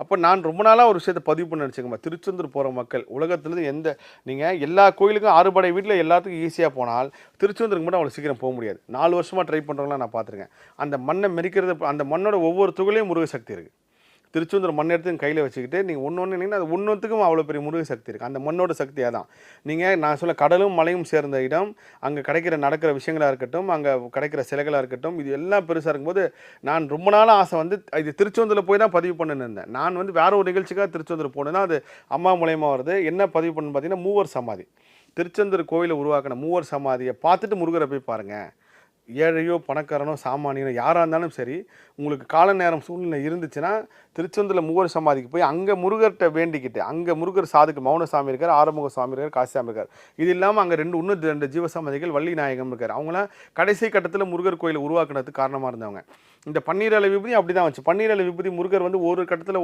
அப்போ நான் ரொம்ப நாளாக ஒரு விஷயத்தை பதிவு பண்ண நினச்சிக்கோங்க. திருச்செந்தூர் போகிற மக்கள் உலகத்துலேருந்து நீங்கள் எல்லா கோயிலுக்கும் ஆறுபடை வீட்டில் எல்லாத்துக்கும் ஈஸியாக போனால் திருச்செந்தூருக்கு மட்டும் அவ்வளோ சீக்கிரம் போக முடியாது. 4 வருஷமாக ட்ரை பண்ணுறவங்களாம் நான் பார்த்துருக்கேன். அந்த மண்ணை மெரிக்கிறது, அந்த மண்ணோட ஒவ்வொரு துகளையும் முருக சக்தி இருக்குது. திருச்செந்தூர் மண் எடுத்து கையில் வச்சுக்கிட்டு நீங்கள் ஒன்று ஒன்று அது ஒன்றுத்துக்கும் அவ்வளோ பெரிய முருக சக்தி இருக்குது. அந்த மண்ணோட சக்தியாக தான் நான் சொல்ல கடலும் மலையும் சேர்ந்த இடம், அங்கே கிடைக்கிற நடக்கிற விஷயங்களாக இருக்கட்டும், அங்கே கிடைக்கிற சிலைகளாக இருக்கட்டும், இது எல்லாம் பெருசாக இருக்கும்போது நான் ரொம்ப நாளாக ஆசை இது திருச்செந்தூரில் போய் தான் பதிவு பண்ணுன்னு இருந்தேன். நான் வேற ஒரு நிகழ்ச்சிக்காக திருச்செந்தூர் போனேன்னா அது அம்மா மூலயமா வருது. என்ன பதிவு பண்ணுன்னு பார்த்தீங்கன்னா, மூவர் சமாதி. திருச்செந்தூர் கோயிலை உருவாக்கின மூவர் சமாதியை பார்த்துட்டு முருகரை போய் பாருங்கள். ஏழையோ பணக்காரனோ சாமானியனோ யாராக இருந்தாலும் சரி, உங்களுக்கு கால நேரம் சூழ்நிலை இருந்துச்சுன்னா திருச்செந்தூரில் மூவர் சமாதிக்கு போய் அங்கே முருகர்கிட்ட வேண்டிக்கிட்டு, அங்கே முருகர் சாதுக்கு மௌனசாமி இருக்கார், ஆறுமுக சுவாமி இருக்கார், காசிசாமி இருக்கார். இது இல்லாமல் அங்கே இன்னும் 2 ஜீவசமாதிகள் வள்ளி நாயகம் இருக்கார். அவங்களாம் கடைசி கட்டத்தில் முருகர் கோயிலை உருவாக்குனதுக்கு காரணமாக இருந்தவங்க. இந்த பன்னீரலை விபூதி அப்படி தான் வச்சு. பன்னீரலை விபூதி முருகர் ஒரு கட்டத்தில்